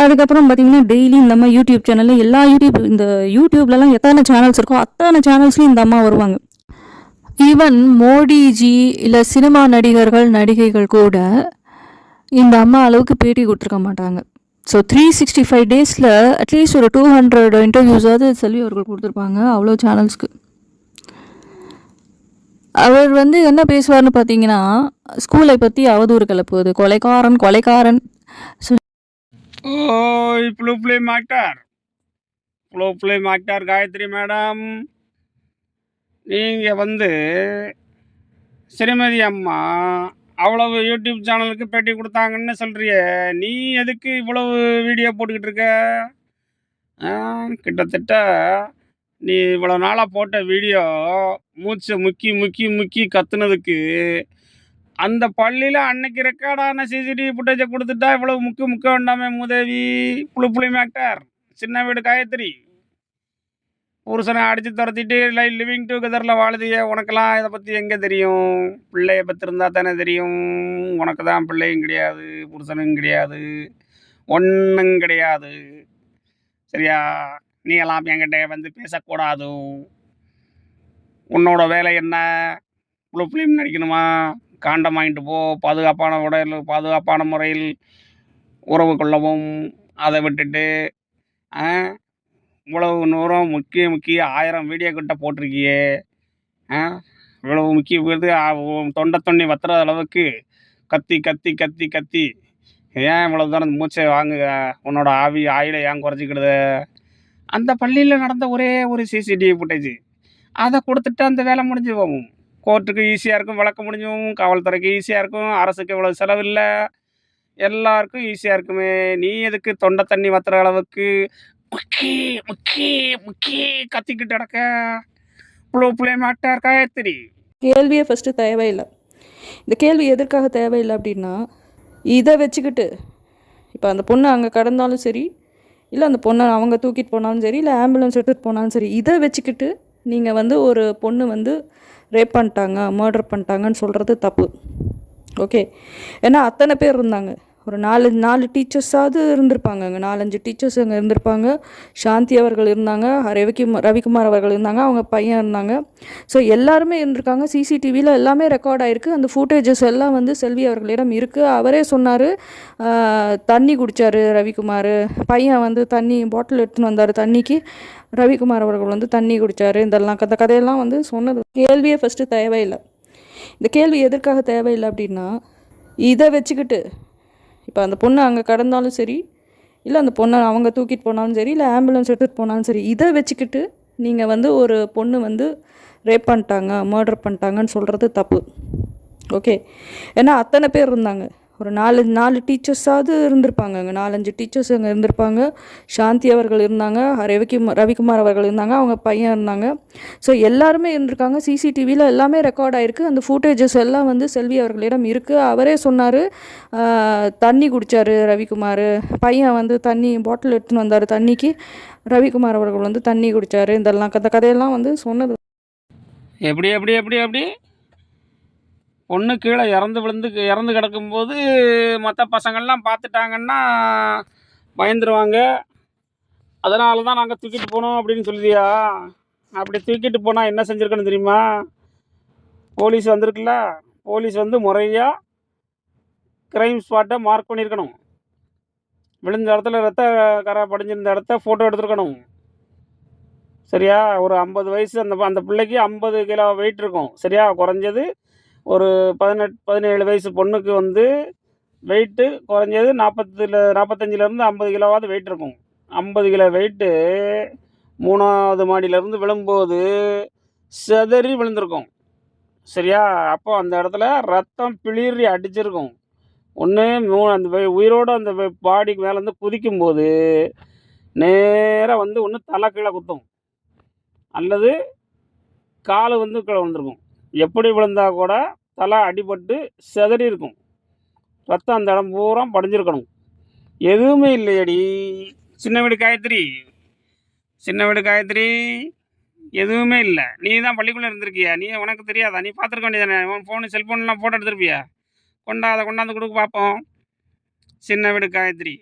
அதுக்கப்புறம் பார்த்தீங்கன்னா டெய்லி இந்த அம்மா யூடியூப் சேனலில் எல்லா யூடியூப்லலாம் எத்தனை சேனல்ஸ் இருக்கோ அத்தனை சேனல்ஸ்லையும் இந்த அம்மா வருவாங்க. ஈவன் மோடிஜி இல்லை சினிமா நடிகர்கள் நடிகைகள் கூட இந்த அம்மா அளவுக்கு பேட்டி கொடுத்துருக்க மாட்டாங்க. ஸோ 365 டேஸில் அட்லீஸ்ட் ஒரு 200 இன்டர்வியூஸாவது செல்வி அவர்கள் கொடுத்துருப்பாங்க அவ்வளோ சேனல்ஸ்க்கு. அவர் என்ன பேசுவார்னு பார்த்தீங்கன்னா, ஸ்கூலை பற்றி அவதூறு கிளப்புவது, கொலைக்காரன். ஓய் ப்ளூ மாக்டார் காயத்ரி மேடம், நீங்கள் ஸ்ரீமதி அம்மா அவ்வளவு யூடியூப் சேனலுக்கு பேட்டி கொடுத்தாங்கன்னு சொல்கிறிய, நீ எதுக்கு இவ்வளவு வீடியோ போட்டுக்கிட்டு இருக்க? கிட்டத்தட்ட நீ இவ்வளோ நாளாக போட்ட வீடியோ மூச்சை முக்கி கத்துனதுக்கு அந்த பள்ளியில் அன்னைக்கு ரெக்கார்டான சிசிடிவி ஃபுட்டேஜை கொடுத்துட்டா இவ்வளோ முக்க வேண்டாமே மூதேவி. புளி மேக்டர், சின்ன வீடு காயத்ரி, புருஷனை அடித்து துரத்திட்டு லிவிங் டுகெதரில் வாழுதிய உனக்கெல்லாம் இதை பற்றி எங்கே தெரியும்? பிள்ளைய பற்றிருந்தா தானே தெரியும். உனக்கு தான் பிள்ளையும் கிடையாது, புருஷனும் கிடையாது, ஒன்றும் கிடையாது. சரியா? நீ எல்லாம் என்கிட்ட பேசக்கூடாது. உன்னோட வேலை என்ன? ஃபிலிம் நடிக்கணுமா? காண்டம் வாங்கிட்டு போ. பாதுகாப்பான முறையில் உறவு கொள்ளவும். அதை விட்டுட்டு இவ்வளவு தூரம் முக்கிய 1000 வீடியோ கிட்ட போட்டிருக்கியே, இவ்வளவு முக்கிய தொண்டை வத்துற அளவுக்கு கத்தி ஏன் இவ்வளோ தூரம் மூச்சை வாங்குக? உன்னோட ஆயிலை ஏன் குறைச்சிக்கிடுத? அந்த பள்ளியில் நடந்த ஒரே ஒரு சிசிடிவி ஃபுட்டேஜ் அதை கொடுத்துட்டு அந்த வேலை முடிஞ்சு போகும். கோர்ட்டுக்கு ஈஸியாக இருக்கும், வழக்கு முடிஞ்சு போகும். காவல்துறைக்கு ஈஸியாக இருக்கும், அரசுக்கு இவ்வளோ செலவில்லை, எல்லாருக்கும் ஈஸியாக இருக்குமே. நீ எதுக்கு தொண்டை தண்ணி வத்துற அளவுக்கு முக்கி கத்திக்கிட்டு கிடக்க? புளே மாட்டார் காயத்ரி. கேள்வியே ஃபஸ்ட்டு தேவையில்லை. இந்த கேள்வி எதற்காக தேவையில்லை அப்படின்னா, இதை வச்சுக்கிட்டு இப்போ அந்த பொண்ணு அங்கே கடந்தாலும் சரி, இல்லை அந்த பொண்ணை அவங்க தூக்கிட்டு போனாலும் சரி, இல்லை ஆம்புலன்ஸ் எடுத்துகிட்டு போனாலும் சரி, இதை வச்சுக்கிட்டு நீங்கள் ஒரு பொண்ணு ரேப் பண்ணிட்டாங்க, மர்டர் பண்ணிட்டாங்கன்னு சொல்கிறது தப்பு. ஓகே, ஏன்னா அத்தனை பேர் இருந்தாங்க. ஒரு 4 டீச்சர்ஸாவது இருந்திருப்பாங்க. அங்கே 4-5 டீச்சர்ஸ் அங்கே இருந்திருப்பாங்க. சாந்தி அவர்கள் இருந்தாங்க, ரவிக்குமார் அவர்கள் இருந்தாங்க, அவங்க பையன் இருந்தாங்க. ஸோ எல்லாருமே இருந்திருக்காங்க. சிசிடிவியில் எல்லாமே ரெக்கார்ட் ஆகிருக்கு. அந்த ஃபுட்டேஜஸ் எல்லாம் செல்வி அவர்களிடம் இருக்குது. அவரே சொன்னார், தண்ணி குடித்தார் ரவிக்குமார், பையன் தண்ணி பாட்டில் எடுத்துன்னு வந்தார் தண்ணிக்கு, ரவிக்குமார் அவர்கள் தண்ணி குடித்தார். இந்த கதையெல்லாம் சொன்னது. கேள்வியே ஃபஸ்ட்டு தேவையில்லை. இந்த கேள்வி எதற்காக தேவையில்லை அப்படின்னா, இதை வச்சுக்கிட்டு இப்போ அந்த பொண்ணு அங்கே கடந்தாலும் சரி, இல்லை அந்த பொண்ணை அவங்க தூக்கிட்டு போனாலும் சரி, இல்லை ஆம்புலன்ஸ் எடுத்துகிட்டு போனாலும் சரி, இதை வச்சுக்கிட்டு நீங்கள் ஒரு பொண்ணு ரேப் பண்ணிட்டாங்க, மர்டர் பண்ணிட்டாங்கன்னு சொல்கிறது தப்பு. ஓகே, ஏன்னா அத்தனை பேர் இருந்தாங்க. ஒரு 4 டீச்சர்ஸாவது இருந்திருப்பாங்க. அங்கே 4-5 டீச்சர்ஸ் அங்கே இருந்திருப்பாங்க. சாந்தி அவர்கள் இருந்தாங்க, ரவிக்குமார் அவர்கள் இருந்தாங்க, அவங்க பையன் இருந்தாங்க. ஸோ எல்லாருமே இருந்திருக்காங்க. சிசிடிவியில் எல்லாமே ரெக்கார்ட் ஆகிருக்கு. அந்த ஃபுட்டேஜஸ் எல்லாம் செல்வி அவர்களிடம் இருக்குது. அவரே சொன்னார், தண்ணி குடித்தார் ரவிக்குமார், பையன் தண்ணி பாட்டில் எடுத்துன்னு வந்தார் தண்ணிக்கு, ரவிக்குமார் அவர்கள் தண்ணி குடித்தார். இந்த கதையெல்லாம் சொன்னது. எப்படி பொண்ணு கீழே இறந்து கிடக்கும்போது மற்ற பசங்கள்லாம் பார்த்துட்டாங்கன்னா பயந்துருவாங்க. அதனால தான் நாங்கள் தூக்கிட்டு போனோம் அப்படின்னு சொல்லுதியா? அப்படி தூக்கிட்டு போனால் என்ன செஞ்சுருக்கணும் தெரியுமா? போலீஸ் வந்திருக்குல்ல, போலீஸ் முறையாக க்ரைம் ஸ்பாட்டை மார்க் பண்ணியிருக்கணும். விழுந்த இடத்துல ரத்த கரை படிஞ்சிருந்த இடத்த ஃபோட்டோ எடுத்துருக்கணும். சரியா? ஒரு 50 வயசு அந்த பிள்ளைக்கு 50 கிலோ வெயிட் இருக்கும். சரியா? குறைஞ்சது ஒரு 17 வயசு பொண்ணுக்கு வெயிட்டு குறைஞ்சது 45லேருந்து 50 கிலோவாவது வெயிட் இருக்கும். 50 கிலோ வெயிட்டு 3வது மாடியிலேருந்து விழும்போது செதறி விழுந்திருக்கும். சரியா? அப்போ அந்த இடத்துல ரத்தம் பிளிரி அடிச்சிருக்கும். அந்த உயிரோடு அந்த பாடிக்கு மேலேருந்து குதிக்கும்போது நேராக ஒன்று தலை கீழே குத்தும், அல்லது கால் கீழே விழுந்திருக்கும். எப்படி விழுந்தா கூட தலை அடிபட்டு செதறி இருக்கும், ரத்தம் அந்த இடம் பூரா படிஞ்சிருக்கணும். எதுவுமே இல்லையடி சின்ன வீடு காயத்ரி, எதுவுமே இல்லை. நீ தான் பள்ளிக்குள்ளே இருந்திருக்கியா? உனக்கு தெரியாதா? நீ பார்த்துருக்க வேண்டியதானே? உன் செல்ஃபோன்லாம் ஃபோட்டோ எடுத்துருப்பியா? கொண்டாந்து கொடுக்க பார்ப்போம். சின்ன வீடு காயத்ரி.